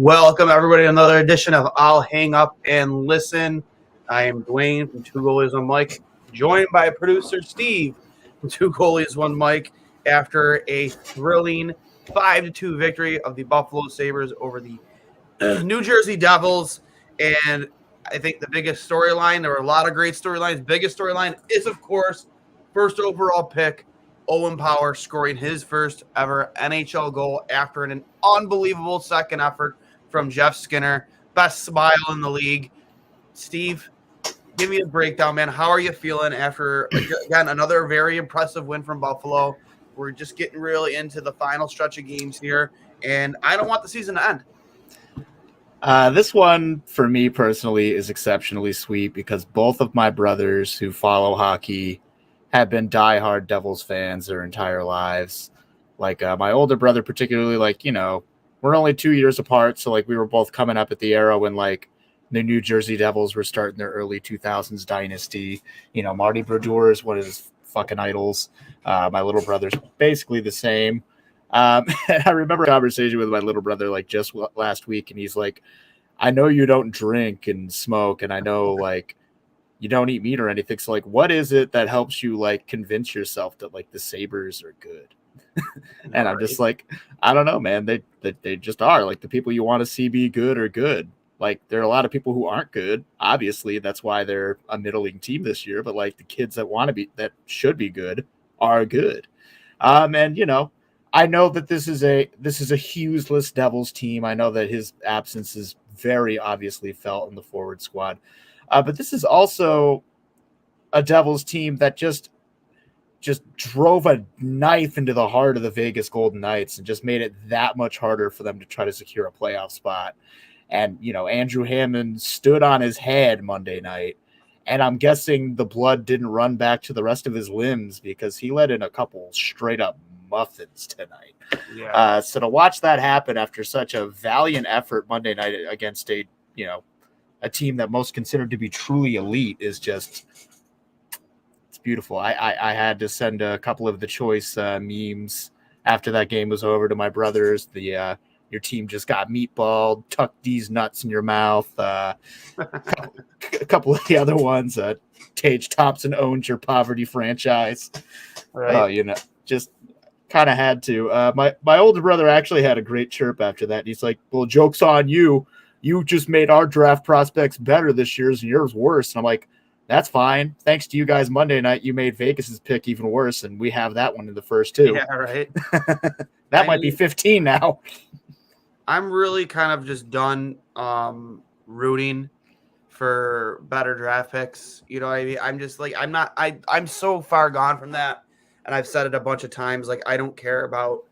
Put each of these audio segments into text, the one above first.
Welcome, everybody, to another edition of I'll Hang Up and Listen. I am Duane from Two Goalies, One Mic, joined by producer Steve from Two Goalies, One Mic, after a thrilling 5-2 victory of the Buffalo Sabres over the New Jersey Devils. And I think the biggest storyline, there were a lot of great storylines. Biggest storyline is, of course, first overall pick, Owen Power scoring his first ever NHL goal after an unbelievable second effort from Jeff Skinner. Best smile in the league. Steve, give me a breakdown, man. How are you feeling after, again, another very impressive win from Buffalo? We're just getting really into the final stretch of games here, and I don't want the season to end. This one, for me personally, is exceptionally sweet because both of my brothers who follow hockey have been diehard Devils fans their entire lives. Like my older brother, particularly, we're only 2 years apart, so we were both coming up at the era when the New Jersey Devils were starting their early 2000s dynasty. Marty Brodeur is one of his fucking idols. My little brother's basically the same. And I remember a conversation with my little brother just last week, and he's like, I know you don't drink and smoke, and I know you don't eat meat or anything. So what is it that helps you convince yourself that the Sabres are good? And I'm just I don't know, man. They just are. The people you want to see be good are good. There are a lot of people who aren't good. Obviously, that's why they're a middling team this year. But the kids that should be good are good. And I know that this is a Hughes-less Devils team. I know that his absence is very obviously felt in the forward squad. But this is also a Devils team that just drove a knife into the heart of the Vegas Golden Knights and just made it that much harder for them to try to secure a playoff spot. And, Andrew Hammond stood on his head Monday night. And I'm guessing the blood didn't run back to the rest of his limbs because he let in a couple straight up muffins tonight. Yeah. So to watch that happen after such a valiant effort Monday night against a team that most considered to be truly elite is just, it's beautiful. I had to send a couple of the choice memes after that game was over to my brothers. Your team just got meatballed, tuck these nuts in your mouth. A couple of the other ones, Tage Thompson owns your poverty franchise. Right. Just kind of had to. My older brother actually had a great chirp after that. He's like, well, joke's on you. You just made our draft prospects better this year and yours worse. And I'm like, that's fine. Thanks to you guys Monday night, you made Vegas's pick even worse, and we have that one in the first two. Yeah, right. That might be 15 now. I'm really kind of just done rooting for better draft picks. You know what I mean? I'm just I'm so far gone from that. And I've said it a bunch of times. I don't care about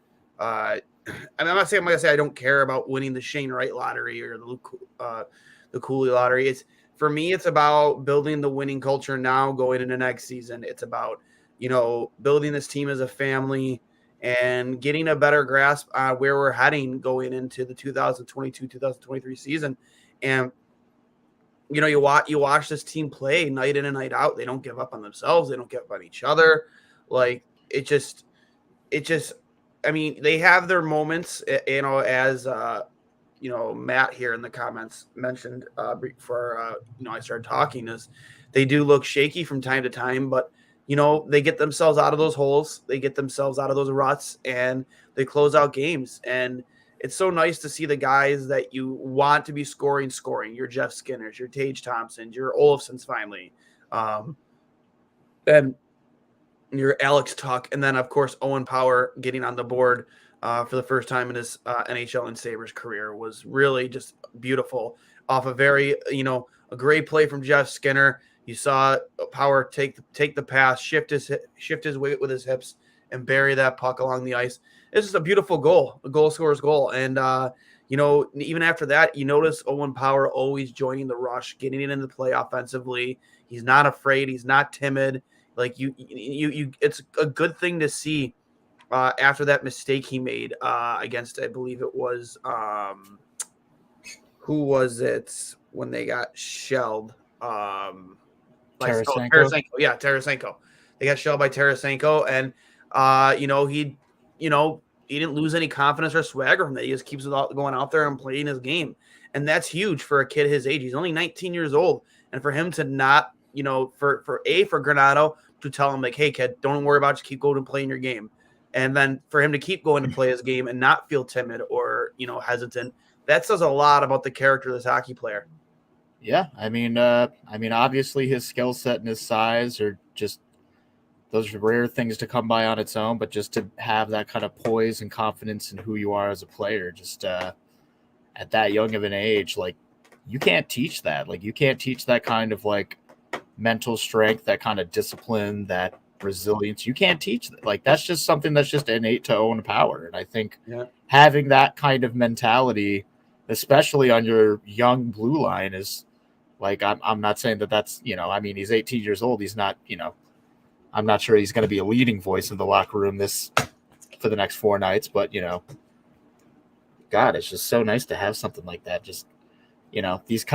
I'm not saying I'm gonna say I don't care about winning the Shane Wright lottery or the Cooley lottery. For me, it's about building the winning culture now going into next season. It's about, building this team as a family and getting a better grasp on where we're heading going into the 2022-2023 season. And you watch this team play night in and night out. They don't give up on themselves. They don't give up on each other. It just I mean, they have their moments, as Matt here in the comments mentioned before I started talking, is they do look shaky from time to time, but they get themselves out of those holes, they get themselves out of those ruts, and they close out games. And it's so nice to see the guys that you want to be scoring. Your Jeff Skinners, your Tage Thompsons, your Olofsons finally, and your Alex Tuck, and then of course Owen Power getting on the board for the first time in his NHL and Sabres career was really just beautiful. Off a very a great play from Jeff Skinner. You saw Power take the pass, shift his weight with his hips, and bury that puck along the ice. It's just a beautiful goal, a goal scorer's goal. And even after that, you notice Owen Power always joining the rush, getting it in the play offensively. He's not afraid. He's not timid. It's a good thing to see after that mistake he made against, I believe it was, who was it when they got shelled? Tarasenko. Yeah, Tarasenko. They got shelled by Tarasenko, and didn't lose any confidence or swagger from that. He just keeps going out there and playing his game. And that's huge for a kid his age. He's only 19 years old. And for him to not, for Granato to tell him, like, hey, kid, don't worry about it. Just keep going and playing your game. And then for him to keep going to play his game and not feel timid or, hesitant, that says a lot about the character of this hockey player. Yeah, I mean, obviously his skill set and his size are just those rare things to come by on its own, but just to have that kind of poise and confidence in who you are as a player, just at that young of an age, like, you can't teach that. Like, you can't teach that kind of like mental strength, that kind of discipline, that resilience. You can't teach that. Like, that's just something that's just innate to Owen Power. And I think having that kind of mentality, especially on your young blue line, is like, I'm not saying that's, he's 18 years old. He's not, I'm not sure he's going to be a leading voice in the locker room for the next 4 nights, but God, it's just so nice to have something like that. Just, these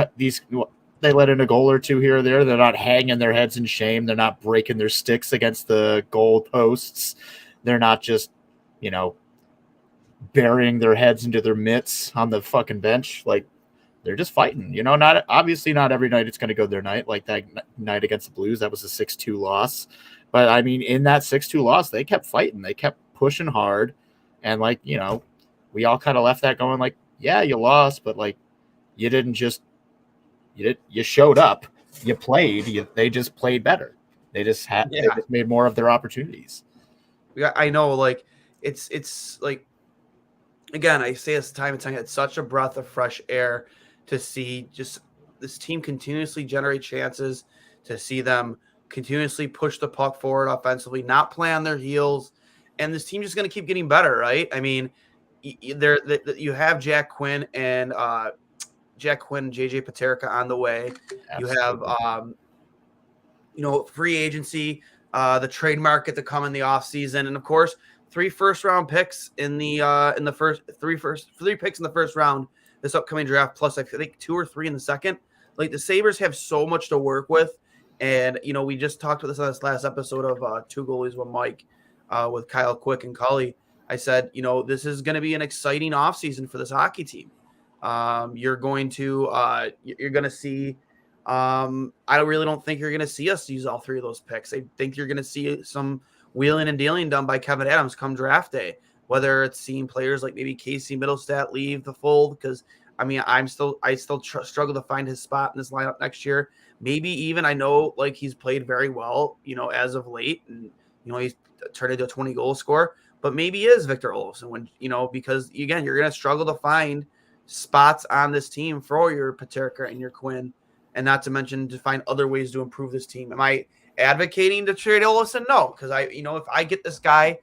they let in a goal or two here or there. They're not hanging their heads in shame. They're not breaking their sticks against the goal posts. They're not just, burying their heads into their mitts on the fucking bench. Like, they're just fighting, not every night it's going to go their night. Like that night against the Blues, that was a 6-2 loss. But I mean, in that 6-2 loss, they kept fighting. They kept pushing hard. And like, we all kind of left that going like, yeah, you lost, but like, you didn't just, you showed up, you played, they just played better. They just they just made more of their opportunities. Yeah, I know. Like, it's like, again, I say this time and time, it's such a breath of fresh air to see just this team continuously generate chances, to see them continuously push the puck forward offensively, not play on their heels. And this team just going to keep getting better, right? I mean, you have Jack Quinn and JJ Paterka on the way. Absolutely. You have, free agency, the trade market to come in the offseason, and of course, 3 first-round picks in the three picks in the first round this upcoming draft, plus I think 2 or 3 in the second. Like, the Sabres have so much to work with, and we just talked about this on this last episode of Two Goalies One Mike with Kyle Quick and Cully. I said, this is going to be an exciting offseason for this hockey team. You're going to see. I really don't think you're going to see us use all 3 of those picks. I think you're going to see some wheeling and dealing done by Kevin Adams come draft day, whether it's seeing players like maybe Casey Middlestat leave the fold, because I still struggle to find his spot in this lineup next year. Maybe even, I know, like, he's played very well, as of late, and he's turned into a 20 goal scorer, but maybe he is Victor Olofsson when, because again, you're going to struggle to find spots on this team for your Paterka and your Quinn, and not to mention to find other ways to improve this team. Am I advocating to trade Olofsson? No, because if I get this guy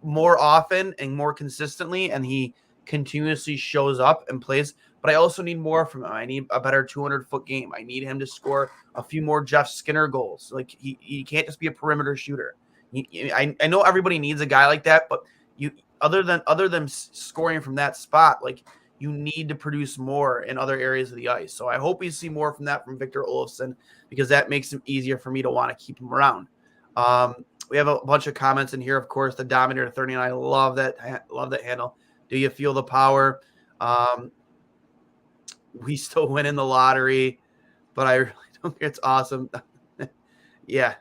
more often and more consistently, and he continuously shows up and plays, but I also need more from him. I need a better 200-foot game. I need him to score a few more Jeff Skinner goals. Like, he can't just be a perimeter shooter. I know everybody needs a guy like that, but other than scoring from that spot, like, you need to produce more in other areas of the ice. So I hope we see more from that from Victor Olofsson, because that makes it easier for me to want to keep him around. We have a bunch of comments in here. Of course, the Dominator 39. I love that handle. Do you feel the power? We still win in the lottery, but I really don't think it's awesome. Yeah,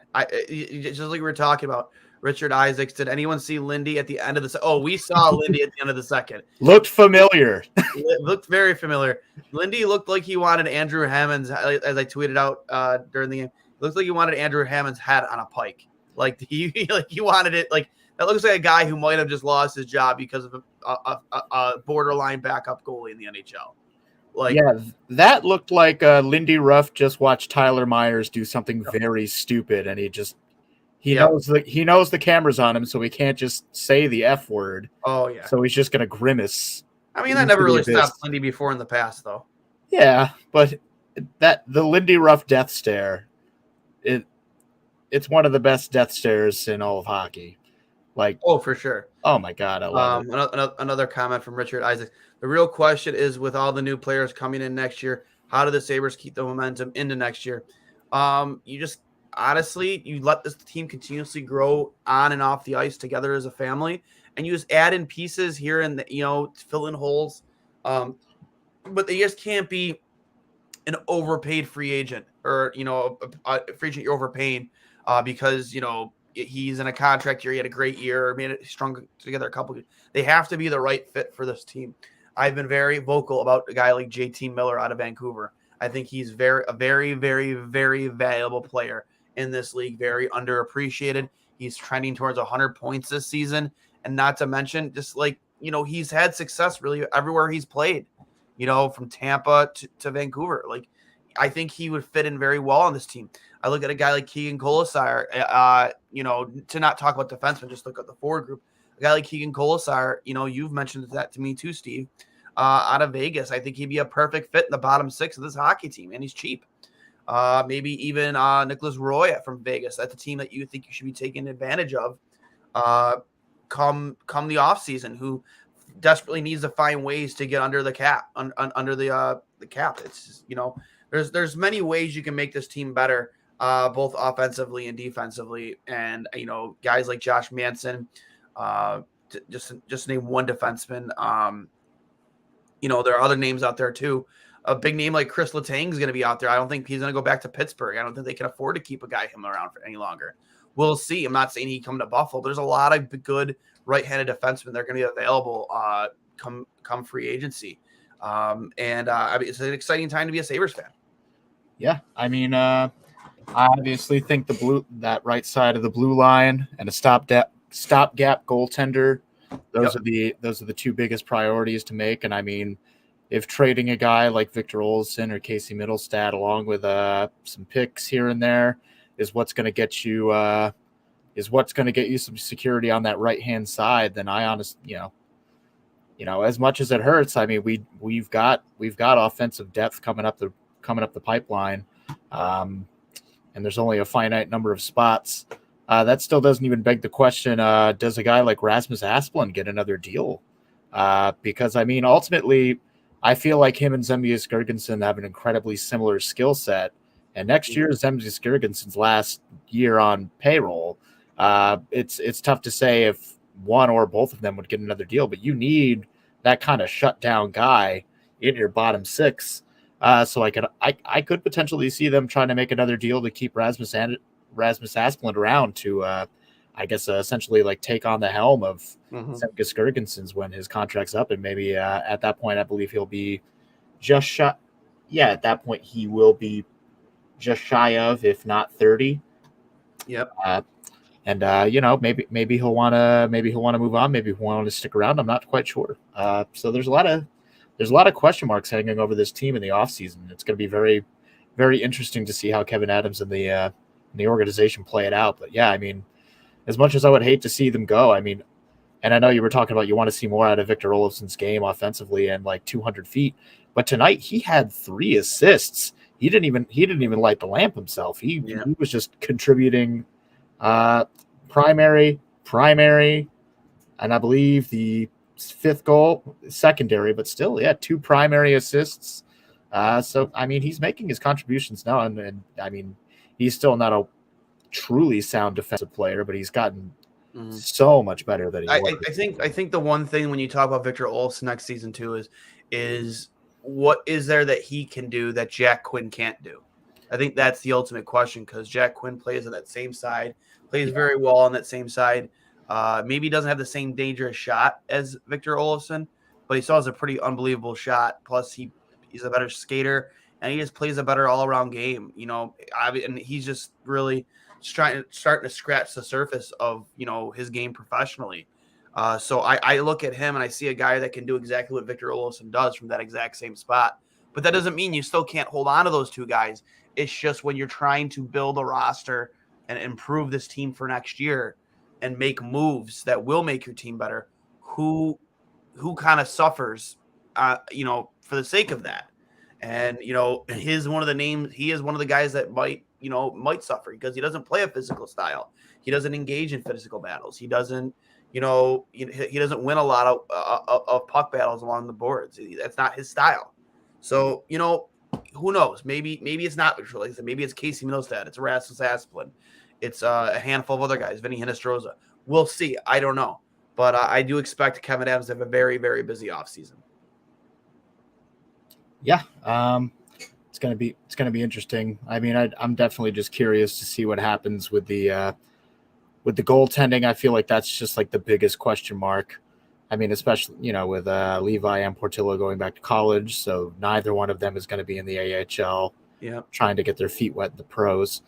just like we were talking about. Richard Isaacs, did anyone see Lindy at the end of the second? Oh, we saw Lindy at the end of the second. Looked familiar. Looked very familiar. Lindy looked like he wanted Andrew Hammond's, as I tweeted out during the game. Looked like he wanted Andrew Hammond's head on a pike. Like, he wanted it. Like, that looks like a guy who might have just lost his job because of a borderline backup goalie in the NHL. Like, yeah, that looked like Lindy Ruff just watched Tyler Myers do something very stupid, and he knows the camera's on him, so he can't just say the F word. Oh yeah. So he's just gonna grimace. I mean, that never really stopped Lindy before in the past, though. Yeah, but the Lindy Ruff death stare, it's one of the best death stares in all of hockey. Like, oh, for sure. Oh my God, I love it. Another comment from Richard Isaac. The real question is, with all the new players coming in next year, how do the Sabres keep the momentum into next year? You just honestly, you let this team continuously grow on and off the ice together as a family, and you just add in pieces here and fill in holes. But they just can't be an overpaid free agent or a free agent you're overpaying because he's in a contract year, he had a great year, or made it strung together a couple. They have to be the right fit for this team. I've been very vocal about a guy like JT Miller out of Vancouver. I think he's a very, very, very valuable player in this league, very underappreciated. He's trending towards 100 points this season, and not to mention, just he's had success really everywhere he's played. From Tampa to Vancouver. I think he would fit in very well on this team. I look at a guy like Keegan Colasar, to not talk about defensemen, just look at the forward group. A guy like Keegan Colasar, you've mentioned that to me too, Steve, out of Vegas. I think he'd be a perfect fit in the bottom six of this hockey team, and he's cheap. Maybe even Nicholas Roy from Vegas. That's a team that you think you should be taking advantage of come the offseason, who desperately needs to find ways to get under the cap, under the cap. It's just, there's many ways you can make this team better, both offensively and defensively. And guys like Josh Manson, just name one defenseman. There are other names out there too. A big name like Chris Letang is going to be out there. I don't think he's going to go back to Pittsburgh. I don't think they can afford to keep a guy him around for any longer. We'll see. I'm not saying he come to Buffalo. There's a lot of good right-handed defensemen that are going to be available come free agency. It's an exciting time to be a Sabres fan. Yeah, I obviously think that right side of the blue line and a stopgap goaltender, those are the two biggest priorities to make. And if trading a guy like Victor Olofsson or Casey Middlestad along with some picks here and there is what's going to get you some security on that right hand side, then I honestly, as much as it hurts, we've got offensive depth coming up the pipeline, and there's only a finite number of spots. That still doesn't even beg the question: does a guy like Rasmus Asplund get another deal? Because ultimately, I feel like him and Zemgus Girgensson have an incredibly similar skill set. And next year is Zemgus Girgensson's last year on payroll. It's tough to say if one or both of them would get another deal, but you need that kind of shutdown guy in your bottom six. So I could potentially see them trying to make another deal to keep Rasmus Asplund around to, essentially take on the helm of Zemgus Girgensson's when his contract's up, and maybe at that point I believe he'll be just shut. Yeah, at that point he will be just shy of, if not 30. Yep. Maybe he'll want to move on. Maybe he'll want to stick around. I'm not quite sure. So there's a lot of question marks hanging over this team in the offseason. It's going to be very, very interesting to see how Kevin Adams and the organization play it out. But yeah, as much as I would hate to see them go, and I know you were talking about you want to see more out of Victor Olofsson's game offensively and 200 feet, but tonight he had 3 assists. He didn't even light the lamp himself. He was just contributing primary, and I believe the 5th goal secondary, but still, 2 primary assists. So he's making his contributions now, and he's still not a truly sound defensive player, but he's gotten so much better than he was. I think the one thing when you talk about Victor Olofsson next season too is what is there that he can do that Jack Quinn can't do? I think that's the ultimate question, because Jack Quinn plays on that same side, plays very well on that same side. Maybe he doesn't have the same dangerous shot as Victor Olofsson, but he still has a pretty unbelievable shot. Plus, he's a better skater, and he just plays a better all-around game. And he's just really starting to scratch the surface of his game professionally. So I look at him and I see a guy that can do exactly what Victor Olofsson does from that exact same spot. But that doesn't mean you still can't hold on to those two guys. It's just when you're trying to build a roster and improve this team for next year and make moves that will make your team better, who kind of suffers, for the sake of that. And, he is one of the guys that might suffer because he doesn't play a physical style. He doesn't engage in physical battles. He doesn't, he doesn't win a lot of puck battles along the boards. That's not his style. So, who knows? Maybe it's not Victor Olofsson. Maybe it's Casey Middlestad. It's Rasmus Asplund. It's a handful of other guys, Vinny Hinostroza. We'll see. I don't know. But I do expect Kevin Adams to have a very, very busy offseason. Yeah, it's gonna be interesting. I mean, I'm definitely just curious to see what happens with the goaltending. I feel like that's just like the biggest question mark. I mean, especially with Levi and Portillo going back to college, so neither one of them is going to be in the AHL. Yeah, Trying to get their feet wet in the pros.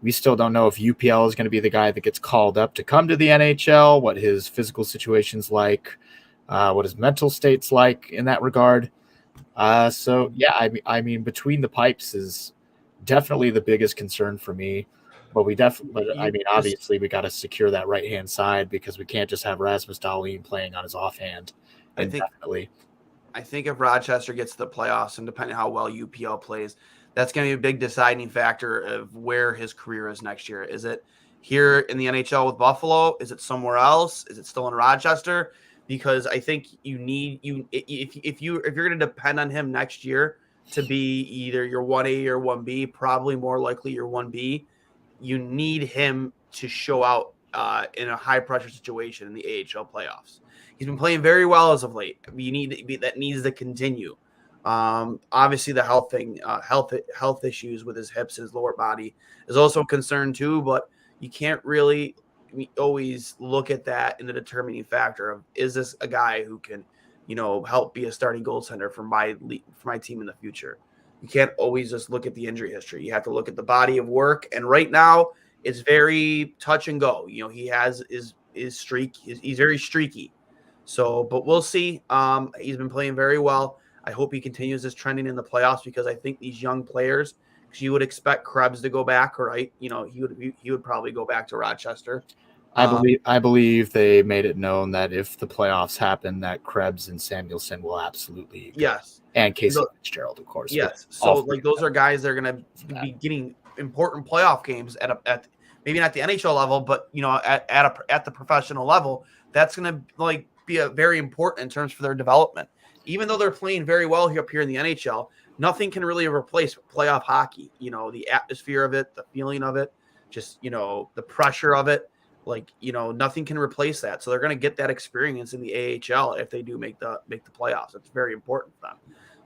We still don't know if UPL is going to be the guy that gets called up to come to the NHL, what his physical situation's like, what his mental state's like in that regard. So yeah, I mean, between the pipes is definitely the biggest concern for me. But I mean, obviously, we got to secure that right hand side because we can't just have Rasmus Dahlin playing on his offhand indefinitely. I think if Rochester gets to the playoffs, and depending on how well UPL plays, that's going to be a big deciding factor of where his career is next year. Is it here in the NHL with Buffalo? Is it somewhere else? Is it still in Rochester? Because I think you need if you're going to depend on him next year to be either your 1A or 1B, probably more likely your 1B. You need him to show out in a high pressure situation in the AHL playoffs. He's been playing very well as of late. That needs to continue. Obviously, the health issues with his hips and his lower body is also a concern too. But you can't really always look at that in the determining factor of, is this a guy who can, help be a starting goaltender for my team in the future. You can't always just look at the injury history. You have to look at the body of work. And right now, it's very touch and go. He has his streak. He's very streaky. So, but we'll see. He's been playing very well. I hope he continues this trending in the playoffs because I think these young players, because you would expect Krebs to go back, right? He would probably go back to Rochester. I believe they made it known that if the playoffs happen, that Krebs and Samuelson will absolutely go. Yes, and Casey Fitzgerald, of course. Yes, so like those are guys that are going to be getting important playoff games at maybe not the NHL level, but at the professional level. That's going to be a very important in terms for their development. Even though they're playing very well up here in the NHL, nothing can really replace playoff hockey. The atmosphere of it, the feeling of it, just the pressure of it. Nothing can replace that. So they're going to get that experience in the AHL if they do make the playoffs. It's very important for them.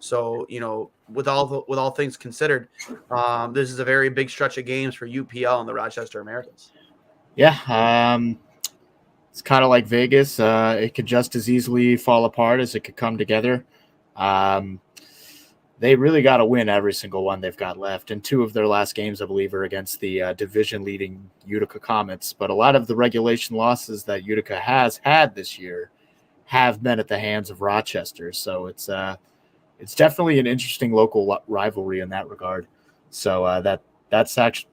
So, with all things considered, this is a very big stretch of games for UPL and the Rochester Americans. Yeah, it's kind of like Vegas. It could just as easily fall apart as it could come together. They really got to win every single one they've got left. And 2 of their last games, I believe, are against the division-leading Utica Comets. But a lot of the regulation losses that Utica has had this year have been at the hands of Rochester. So it's definitely an interesting local rivalry in that regard. So that's actually,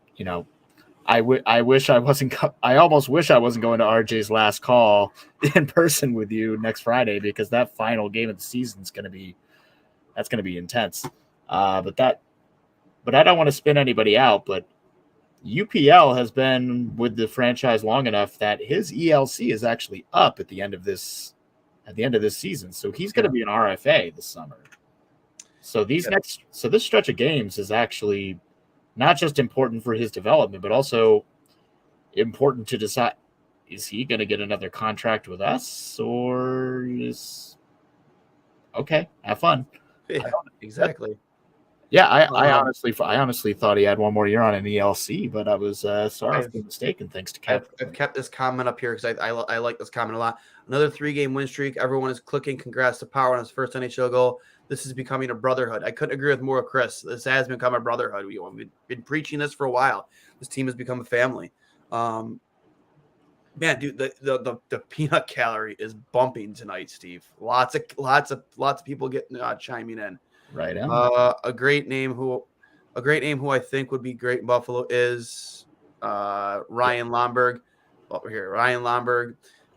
I almost wish I wasn't going to RJ's last call in person with you next Friday, because that final game of the season is going to be intense. But I don't want to spin anybody out, but UPL has been with the franchise long enough that his ELC is actually up at the end of this season. So he's going to be an RFA this summer. So this stretch of games is actually not just important for his development, but also important to decide, is he going to get another contract with us, or is okay, have fun. Yeah, exactly. Yeah, I honestly thought he had one more year on an ELC, but I was sorry for the mistaken. Thanks to Kevin. I've kept this comment up here because I like this comment a lot. Another 3-game win streak. Everyone is clicking. Congrats to Power on his first NHL goal. This is becoming a brotherhood. I couldn't agree with more, Chris. This has become a brotherhood. We've been preaching this for a while. This team has become a family. Man, dude, the peanut gallery is bumping tonight, Steve. Lots of people getting chiming in. Right on. A great name who I think would be great in Buffalo is Ryan Lomberg. Well, we're here. Ryan Lomberg.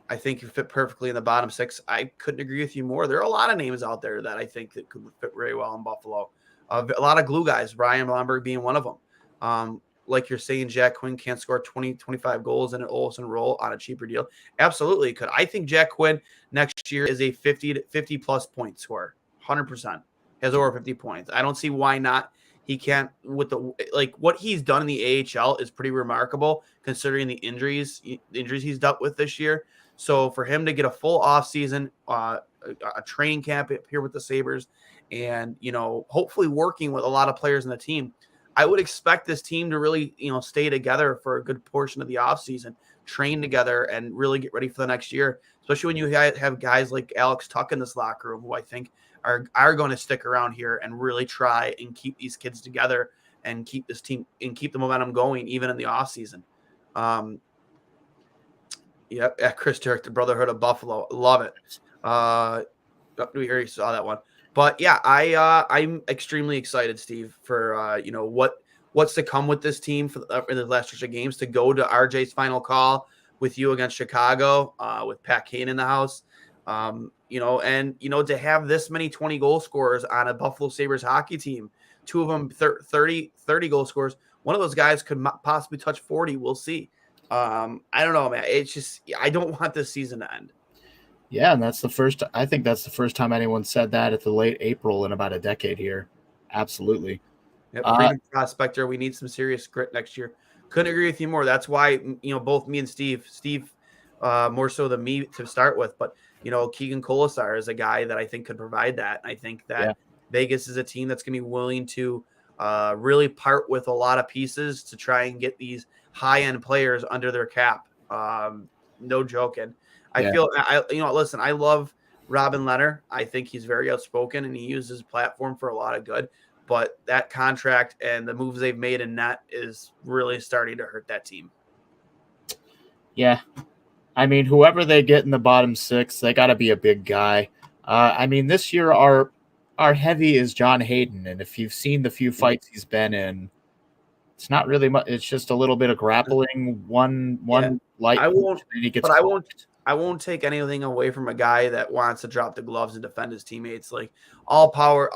I think you fit perfectly in the bottom 6. I couldn't agree with you more. There are a lot of names out there that I think that could fit very well in Buffalo. A lot of glue guys, Ryan Lomberg being one of them. Like you're saying, Jack Quinn can't score 20, 25 goals in an Olsen role on a cheaper deal. Absolutely could. I think Jack Quinn next year is a 50 plus point scorer. 100%. Has over 50 points. I don't see why not He can't with the like what he's done in the AHL is pretty remarkable considering the injuries he's dealt with this year. So for him to get a full offseason, a training camp here with the Sabres, and hopefully working with a lot of players in the team, I would expect this team to really stay together for a good portion of the offseason, train together, and really get ready for the next year. Especially when you have guys like Alex Tuck in this locker room, who I think are going to stick around here and really try and keep these kids together and keep this team and keep the momentum going even in the offseason. Chris Turk, the Brotherhood of Buffalo, love it. We already saw that one, but yeah, I'm extremely excited, Steve, for what's to come with this team for in the last stretch of games, to go to RJ's final call with you against Chicago, with Pat Kane in the house. To have this many 20 goal scorers on a Buffalo Sabres hockey team, two of them 30 goal scorers. One of those guys could possibly touch 40. We'll see. I don't know, man. It's just, I don't want this season to end. Yeah, and I think that's the first time anyone said that at the late April in about a decade here. Absolutely. Yep, freedom prospector. We need some serious grit next year. Couldn't agree with you more. That's why, both me and Steve, more so than me to start with, but Keegan Colasar is a guy that I think could provide that. I think that Vegas is a team that's going to be willing to really part with a lot of pieces to try and get these high-end players under their cap. No joking. I feel, listen, I love Robin Leonard. I think he's very outspoken and he uses his platform for a lot of good. But that contract and the moves they've made in net is really starting to hurt that team. Yeah. I mean, whoever they get in the bottom six, they got to be a big guy. This year our heavy is John Hayden, and if you've seen the few fights he's been in, it's not really much. It's just a little bit of grappling, one light. I won't take anything away from a guy that wants to drop the gloves and defend his teammates. Like all power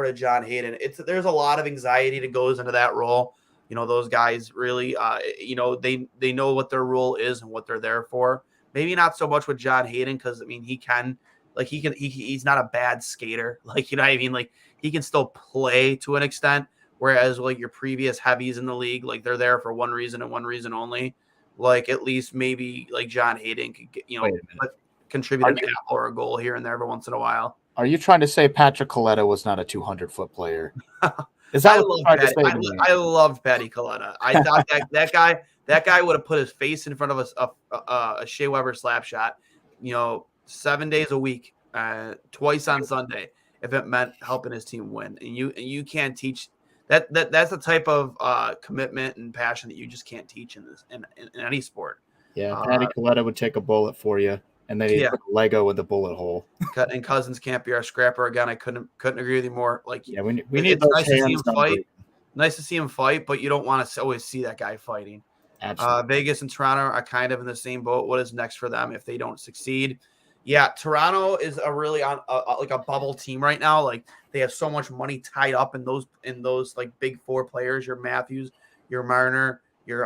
to John Hayden. There's a lot of anxiety that goes into that role. Those guys really, they know what their role is and what they're there for. Maybe not so much with John Hayden, because he's not a bad skater. Like, what I mean? Like, he can still play to an extent. Whereas like your previous heavies in the league, like they're there for one reason and one reason only. Like at least maybe like John Hayden could get, contribute an apple or a goal here and there every once in a while. Are you trying to say Patrick Coletta was not a 200-foot player? Is that I loved Patty Coletta. I thought that guy would have put his face in front of a Shea Weber slap shot, 7 days a week, twice on Sunday, if it meant helping his team win. And you can't teach that. That's the type of commitment and passion that you just can't teach in any sport. Yeah, Patty Coletta would take a bullet for you, and then he'd put a Lego in the bullet hole. And Cousins can't be our scrapper again. I couldn't agree with you more. Like, we need those nice to see him fight. Nice to see him fight, but you don't want to always see that guy fighting. Absolutely. Vegas and Toronto are kind of in the same boat. What is next for them if they don't succeed? Yeah, Toronto is a really on like a bubble team right now. Like they have so much money tied up in those like big four players. Your Matthews, your Marner, your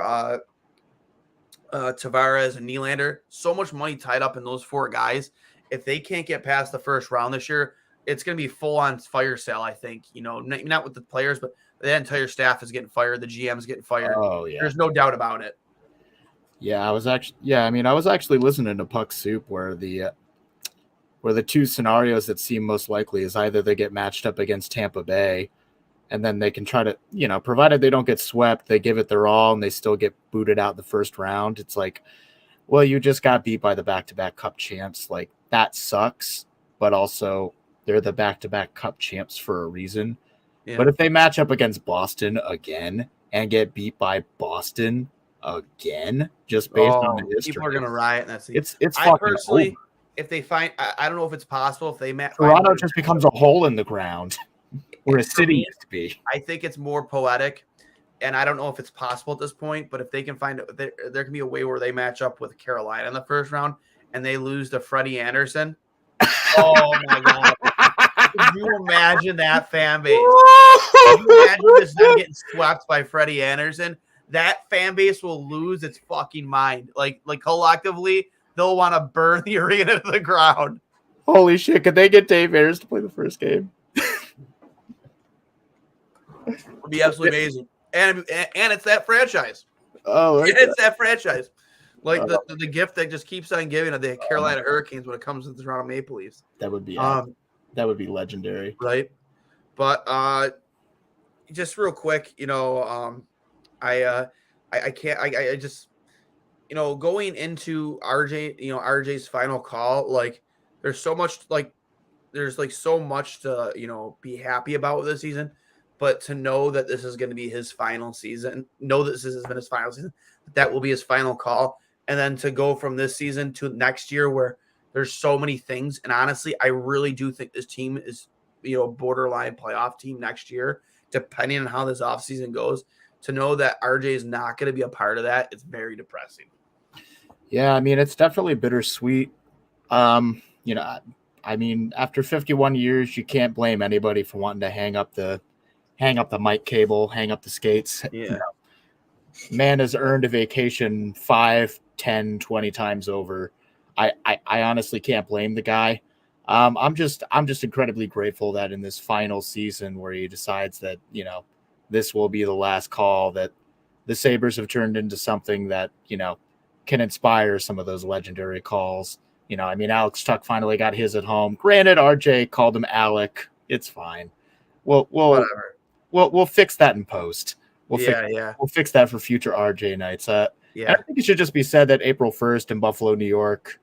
Tavares and Nylander. So much money tied up in those four guys. If they can't get past the first round this year, it's going to be full on fire sale. I think not with the players, but the entire staff is getting fired. The GM is getting fired. Oh yeah, there's no doubt about it. Yeah, I was actually listening to Puck Soup where the two scenarios that seem most likely is either they get matched up against Tampa Bay, and then they can try to, provided they don't get swept, they give it their all and they still get booted out the first round. It's like, well, you just got beat by the back-to-back Cup champs. Like that sucks, but also they're the back-to-back Cup champs for a reason. Yeah. But if they match up against Boston again and get beat by Boston again, just based on the history, people are gonna riot. It's fucking personally, over. If they find, I don't know if it's possible if they match. Toronto just becomes a hole in the ground where a city used to be. I think it's more poetic, and I don't know if it's possible at this point. But if they can find it, there can be a way where they match up with Carolina in the first round and they lose to Freddie Anderson. Oh my god! Could you imagine that fan base? Could you imagine this them getting swept by Freddie Anderson? That fan base will lose its fucking mind. Like collectively, they'll want to burn the arena to the ground. Holy shit! Could they get Dave Ayers to play the first game? Would be absolutely amazing. And it's that franchise. Oh, my God. It's that franchise. Like the gift that just keeps on giving of the Carolina Hurricanes when it comes to the Toronto Maple Leafs. That would be legendary. Right. But just real quick, I can't I just going into RJ's final call, like there's so much so much to be happy about this season, but to know that this is going to be his final season, know that this has been his final season, that will be his final call, and then to go from this season to next year where there's so many things, and honestly, I really do think this team is borderline playoff team next year, depending on how this offseason goes. To know that RJ is not going to be a part of that, it's very depressing. Yeah, I mean, it's definitely bittersweet. I mean, after 51 years, you can't blame anybody for wanting to hang up the mic cable, hang up the skates. Yeah. Man has earned a vacation 5, 10, 20 times over. I honestly can't blame the guy. I'm just incredibly grateful that in this final season where he decides that, this will be the last call, that the Sabres have turned into something that, can inspire some of those legendary calls. I mean, Alex Tuck finally got his at home. Granted, RJ called him Alec. It's fine. Whatever. We'll fix that in post. We'll fix that for future RJ nights. And I think it should just be said that April 1st in Buffalo, New York,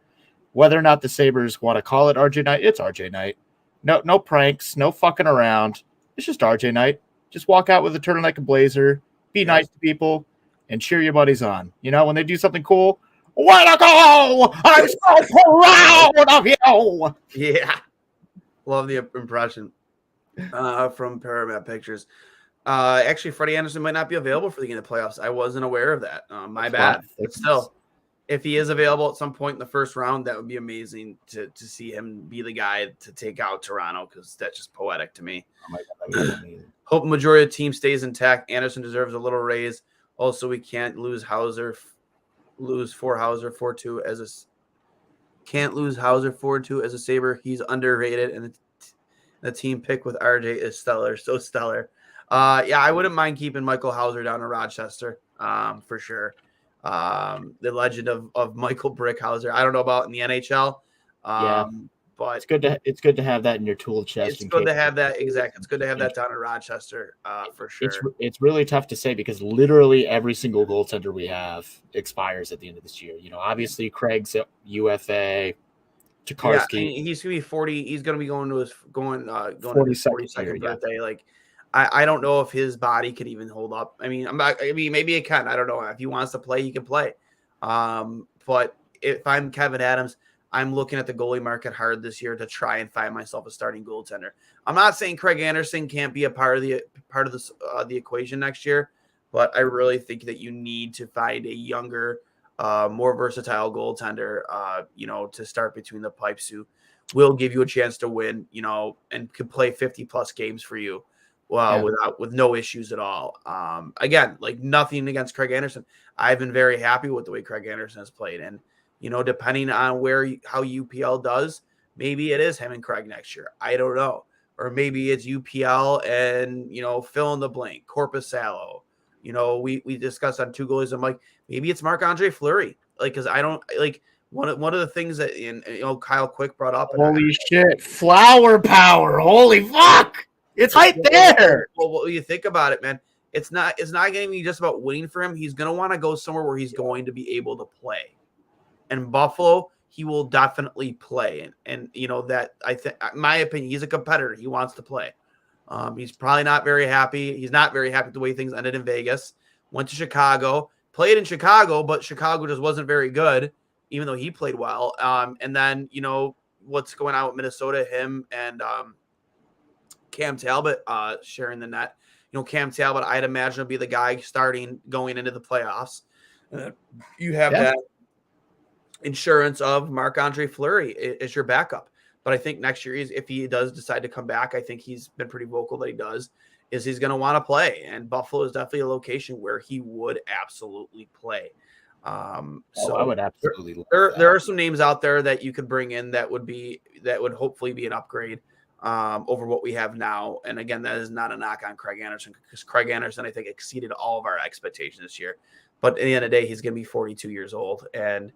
whether or not the Sabres want to call it RJ night, it's RJ night. No pranks, no fucking around. It's just RJ night. Just walk out with a turtleneck and blazer, be nice to people, and cheer your buddies on. When they do something cool, way to go! I'm so proud of you! Yeah. Love the impression from Paramount Pictures. Actually, Freddie Anderson might not be available for the end of the playoffs. I wasn't aware of that. My bad. But still, if he is available at some point in the first round, that would be amazing to see him be the guy to take out Toronto, because that's just poetic to me. Oh my God, that would be amazing. Hope the majority of the team stays intact. Anderson deserves a little raise. Also, we can't lose Hauser 4-2 as a Sabre. He's underrated, and the team pick with RJ is stellar. So stellar. I wouldn't mind keeping Michael Hauser down in Rochester, for sure. The legend of Michael Brickhauser. I don't know about in the NHL. But it's good to have that in your tool chest. It's good to have that. Exactly. It's good to have that down in Rochester, for sure. It's really tough to say because literally every single goaltender we have expires at the end of this year. Obviously Craig's UFA, Tokarski. Yeah, he's gonna be 40. He's gonna be going to his 42nd birthday. Like, I don't know if his body could even hold up. I mean, maybe it can. I don't know. If he wants to play, he can play. But if I'm Kevin Adams, I'm looking at the goalie market hard this year to try and find myself a starting goaltender. I'm not saying Craig Anderson can't be a part of the equation next year, but I really think that you need to find a younger, more versatile goaltender, to start between the pipes, who will give you a chance to win, and could play 50 plus games for you. With no issues at all. Again, like, nothing against Craig Anderson. I've been very happy with the way Craig Anderson has played, and depending on how UPL does, maybe it is him and Craig next year. I don't know, or maybe it's UPL and fill in the blank, Corpusalo. We discussed on two goalies. I'm like, maybe it's Marc-Andre Fleury, because I don't like one of the things that Kyle Quick brought up. Holy shit, flower power! Holy fuck! It's right there. Well, you think about it, man. It's not going to be just about winning for him. He's going to want to go somewhere where he's going to be able to play. And Buffalo, he will definitely play. And that, I think, my opinion, he's a competitor. He wants to play. He's probably not very happy. He's not very happy with the way things ended in Vegas. Went to Chicago, played in Chicago, but Chicago just wasn't very good, even though he played well. And then, what's going on with Minnesota, him and Cam Talbot sharing the net. Cam Talbot, I'd imagine, will be the guy starting going into the playoffs. You have that insurance of Marc-Andre Fleury is your backup. But I think next year, if he does decide to come back, I think he's been pretty vocal that he's going to want to play. And Buffalo is definitely a location where he would absolutely play. So I would absolutely. There are some names out there that you could bring in that would hopefully be an upgrade. over what we have now. And again, that is not a knock on Craig Anderson, because Craig Anderson, I think, exceeded all of our expectations this year. But at the end of the day, he's going to be 42 years old. And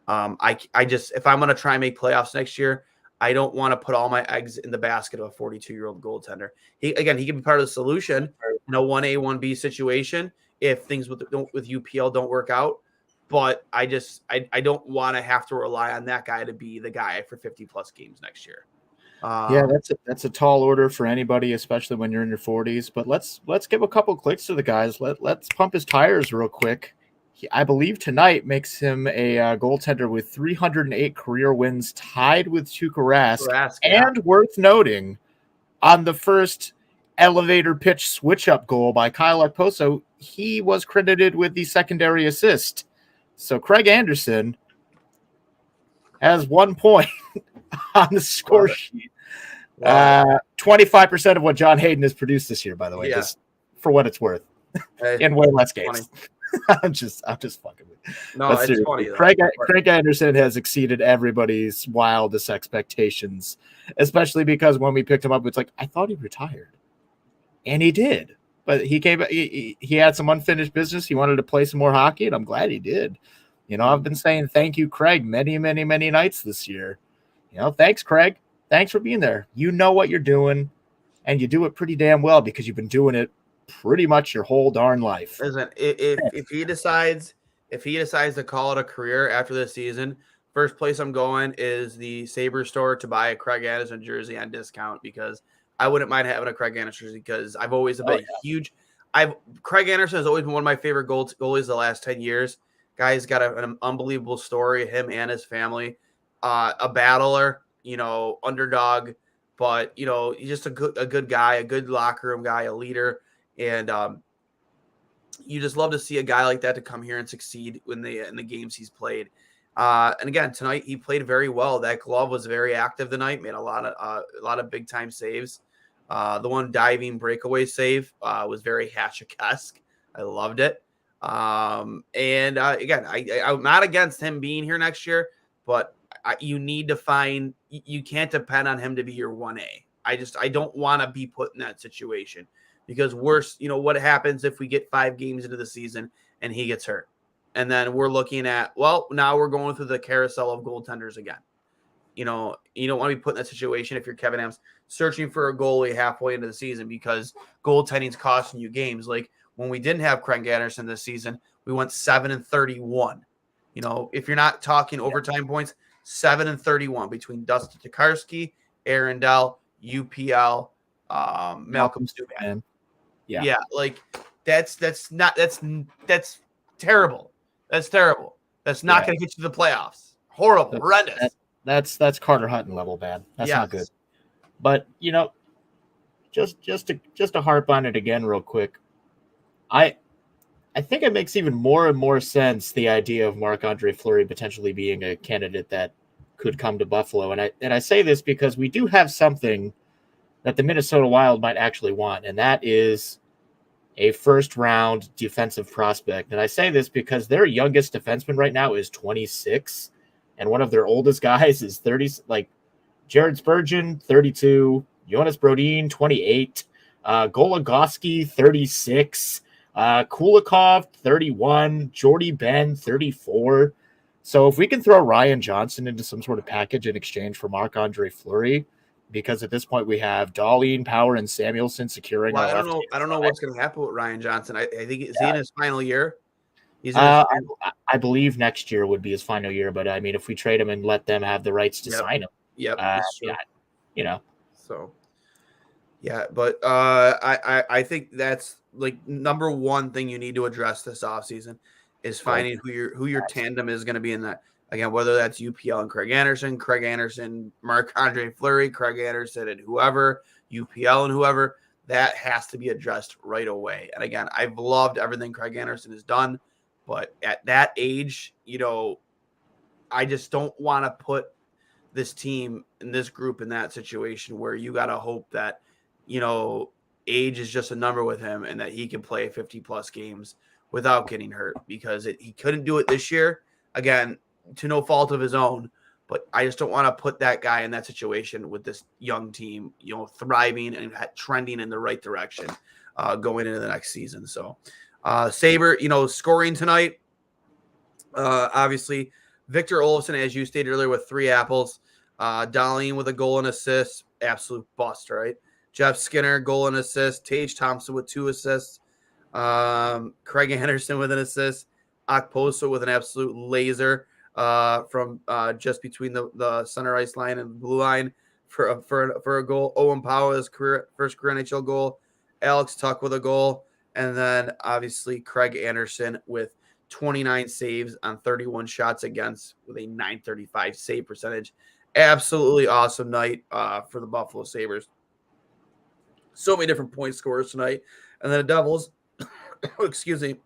I just, if I'm going to try and make playoffs next year, I don't want to put all my eggs in the basket of a 42-year-old goaltender. He can be part of the solution in a 1A, 1B situation if things with UPL don't work out. But I don't want to have to rely on that guy to be the guy for 50-plus games next year. Yeah, that's a tall order for anybody, especially when you're in your 40s. But let's give a couple clicks to the guys. Let's pump his tires real quick. I believe tonight makes him a goaltender with 308 career wins, tied with Tuukka Rask. And worth noting, on the first elevator pitch switch-up goal by Kyle Okposo, he was credited with the secondary assist. So Craig Anderson has 1 point on the score sheet. 25% of what John Hayden has produced this year, by the way, just for what it's worth, in way less games. I'm just fucking with you. No, it's funny. Craig Anderson has exceeded everybody's wildest expectations, especially because when we picked him up, it's like, I thought he retired, and he did. But he came. He had some unfinished business. He wanted to play some more hockey, and I'm glad he did. I've been saying thank you, Craig, many, many, many nights this year. Thanks, Craig. Thanks for being there. You know what you're doing, and you do it pretty damn well because you've been doing it pretty much your whole darn life. Listen, if he decides to call it a career after this season, first place I'm going is the Sabres store to buy a Craig Anderson jersey on discount, because I wouldn't mind having a Craig Anderson jersey, because I've always been huge. Craig Anderson has always been one of my favorite goalies the last 10 years. Guy's got an unbelievable story, him and his family. A battler, underdog, but he's just a good guy, a good locker room guy, a leader. And you just love to see a guy like that to come here and succeed in the games he's played. And again, tonight he played very well. That glove was very active tonight. Made a lot of big time saves. The one diving breakaway save was very Hatchik-esque. I loved it. And again, I'm not against him being here next year, but you need to find. You can't depend on him to be your 1A. I don't want to be put in that situation. Because worse, what happens if we get 5 games into the season and he gets hurt? And then we're looking at, now we're going through the carousel of goaltenders again. You don't want to be put in that situation if you're Kevin Adams searching for a goalie halfway into the season, because goaltending's costing you games. Like when we didn't have Craig Anderson this season, we went 7-31. If you're not talking overtime points, 7-31 between Dustin Tokarski, Aaron Dell, UPL, Malcolm Subban. Yeah, like that's terrible. That's terrible. That's not going to get you to the playoffs. Horrible, horrendous. That's Carter Hutton level bad. That's not good. But just to harp on it again real quick, I think it makes even more and more sense, the idea of Marc-Andre Fleury potentially being a candidate that could come to Buffalo. And I say this because we do have something that the Minnesota Wild might actually want, and that is a first-round defensive prospect. And I say this because their youngest defenseman right now is 26, and one of their oldest guys is 30, like Jared Spurgeon, 32, Jonas Brodin, 28, Goligoski, 36, Kulikov, 31, Jordy Ben, 34. So if we can throw Ryan Johnson into some sort of package in exchange for Marc-Andre Fleury, because at this point we have Dahlin, Power, and Samuelson securing. I don't know what's going to happen with Ryan Johnson. I think is he in his final year? I believe next year would be his final year, but I mean, if we trade him and let them have the rights to sign him, So, but I think that's like number one thing you need to address this offseason is finding who your tandem is going to be in that. Again, whether that's UPL and Craig Anderson, Marc-Andre Fleury, Craig Anderson and whoever, UPL and whoever, that has to be addressed right away. And again, I've loved everything Craig Anderson has done, but at that age, I just don't want to put this team and this group in that situation where you got to hope that, age is just a number with him and that he can play 50-plus games without getting hurt, because he couldn't do it this year. Again, to no fault of his own, but I just don't want to put that guy in that situation with this young team, thriving and trending in the right direction going into the next season. So, Sabre, scoring tonight, obviously, Victor Olofsson, as you stated earlier, with 3 apples. Darlene with a goal and assist, absolute bust, right? Jeff Skinner, goal and assist. Tage Thompson with 2 assists. Craig Anderson with an assist. Okposo with an absolute laser from just between the center ice line and blue line for a goal. Owen Powell's first career NHL goal. Alex Tuck with a goal. And then, obviously, Craig Anderson with 29 saves on 31 shots against with a .935 save percentage. Absolutely awesome night for the Buffalo Sabres. So many different point scorers tonight. And then the Devils, excuse me,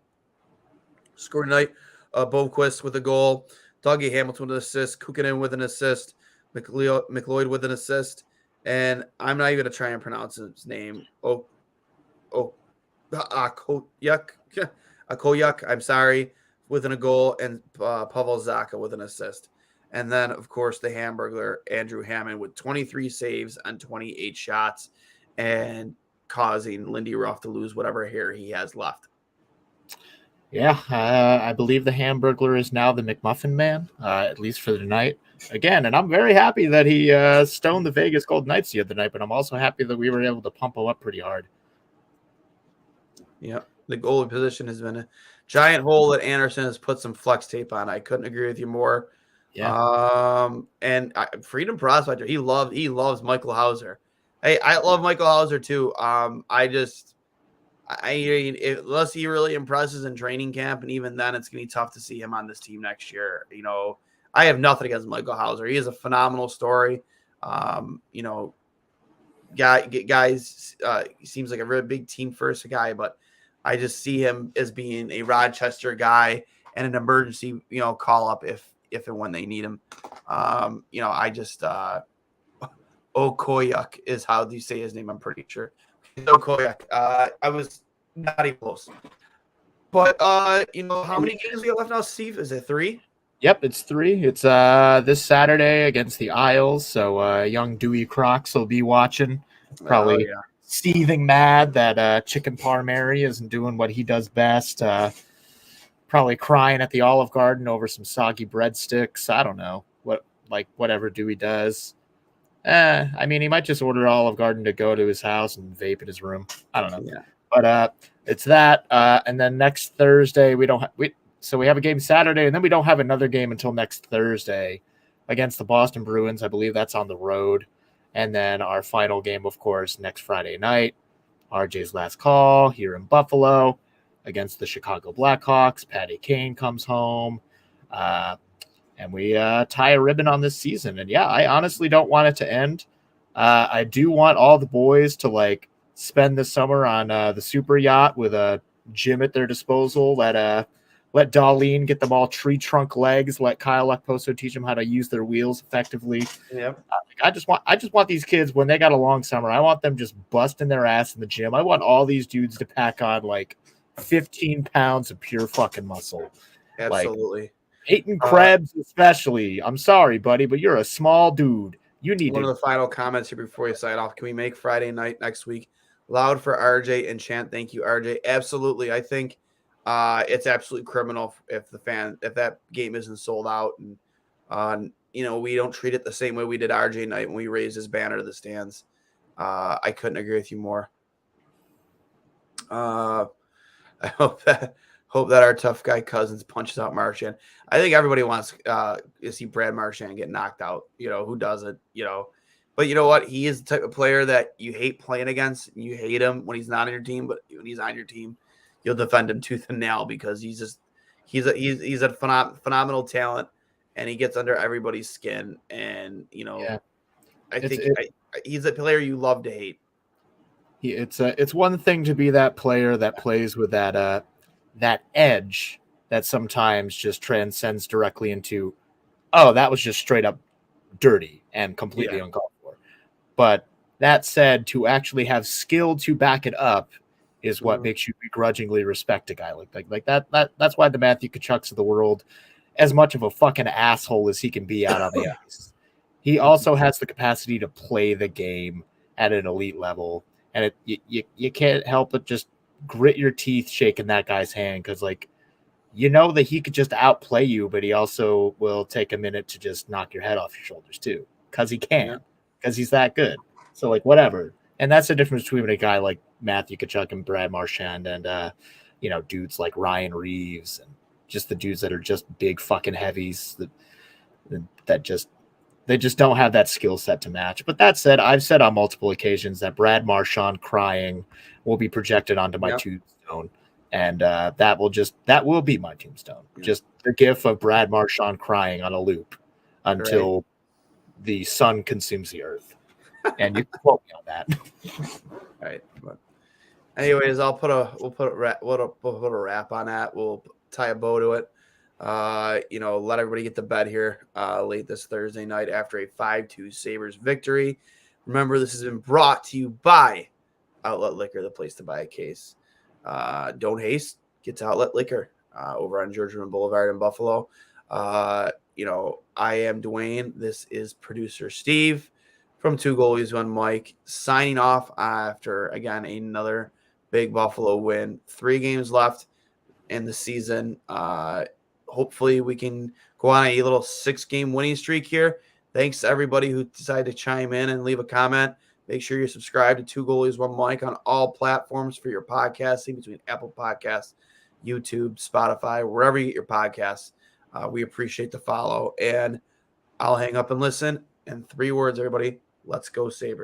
scored tonight. Boquist with a goal. Dougie Hamilton with an assist. Kukkonen with an assist. McLeod with an assist. And I'm not even going to try and pronounce his name. Akoyak, I'm sorry, with a goal. And Pavel Zacha with an assist. And then, of course, the Hamburglar, Andrew Hammond, with 23 saves on 28 shots and causing Lindy Ruff to lose whatever hair he has left. Yeah, I believe the Hamburglar is now the McMuffin Man, at least for the night. Again, and I'm very happy that he stoned the Vegas Golden Knights the other night, but I'm also happy that we were able to pump him up pretty hard. Yeah, the goalie position has been a giant hole that Anderson has put some flex tape on. I couldn't agree with you more. Yeah. And Freedom Prospector, he loves Michael Hauser. Hey, I love Michael Hauser too. Unless he really impresses in training camp, and even then, it's gonna be tough to see him on this team next year. I have nothing against Michael Hauser. He is a phenomenal story. Guys, he seems like a really big team first guy, but I just see him as being a Rochester guy and an emergency, call up if and when they need him. I just Okoyak is how you say his name. I'm pretty sure. Okoyak. I was not even close. But how many games we got left now, Steve? Is it 3? Yep, it's 3. It's this Saturday against the Isles. So young Dewey Crocs will be watching. Probably seething mad that Chicken Parmary isn't doing what he does best. Probably crying at the Olive Garden over some soggy breadsticks. I don't know whatever Dewey does. He might just order Olive Garden to go to his house and vape in his room. I don't know. Yeah. But it's that. And then next Thursday we have a game Saturday, and then we don't have another game until next Thursday against the Boston Bruins. I believe that's on the road. And then our final game, of course, next Friday night, RJ's last call here in Buffalo against the Chicago Blackhawks. Patty Kane comes home, and we tie a ribbon on this season. And yeah, I honestly don't want it to end. I do want all the boys to spend the summer on the super yacht with a gym at their disposal. Let Darlene get them all tree trunk legs. Let Kyle Okposo teach them how to use their wheels effectively. Yep. I just want these kids, when they got a long summer, I want them just busting their ass in the gym. I want all these dudes to pack on 15 pounds of pure fucking muscle. Absolutely. Peyton Krebs especially. I'm sorry, buddy, but you're a small dude. You need one of the final comments here before you sign off. Can we make Friday night next week loud for RJ and chant thank you, RJ? Absolutely. I think it's absolutely criminal if that game isn't sold out, and we don't treat it the same way we did RJ night when we raised his banner to the stands. I couldn't agree with you more. I hope that our tough guy Cousins punches out Marchand. I think everybody wants to see Brad Marchand get knocked out. Who doesn't? But you know what? He is the type of player that you hate playing against. And you hate him when he's not on your team, but when he's on your team, you'll defend him tooth and nail because he's a phenomenal talent, and he gets under everybody's skin. And I think he's a player you love to hate. It's one thing to be that player that plays with that edge that sometimes just transcends directly into, oh, that was just straight up dirty and completely uncalled for. But that said, to actually have skill to back it up is what makes you begrudgingly respect a guy like that. That's why the Matthew Kachucks of the world as much of a fucking asshole as he can be out on the ice. He also has the capacity to play the game at an elite level, and you can't help but just grit your teeth shaking that guy's hand because, like, you know that he could just outplay you, but he also will take a minute to just knock your head off your shoulders too, because he can, because he's that good. So, like, whatever. And that's the difference between a guy like Matthew Tkachuk and Brad Marchand and, dudes like Ryan Reeves and just the dudes that are just big fucking heavies that just they just don't have that skill set to match. But that said, I've said on multiple occasions that Brad Marchand crying will be projected onto my tombstone, and that will be my tombstone. Yep. Just the gif of Brad Marchand crying on a loop until the sun consumes the earth. And you can quote me on that. Right. But anyways, we'll put a wrap on that. We'll tie a bow to it. Let everybody get to bed here late this Thursday night after a 5-2 Sabres victory. Remember, this has been brought to you by Outlet Liquor, the place to buy a case. Don't haste. Get to Outlet Liquor over on Georgian Boulevard in Buffalo. I am Duane. This is producer Steve from Two Goalies, One Mike, signing off after, again, another big Buffalo win. 3 games left in the season. Hopefully we can go on a little 6-game winning streak here. Thanks to everybody who decided to chime in and leave a comment. Make sure you're subscribed to Two Goalies, One Mic on all platforms for your podcasting between Apple Podcasts, YouTube, Spotify, wherever you get your podcasts. We appreciate the follow. And I'll hang up and listen. And 3 words, everybody. Let's go Sabres.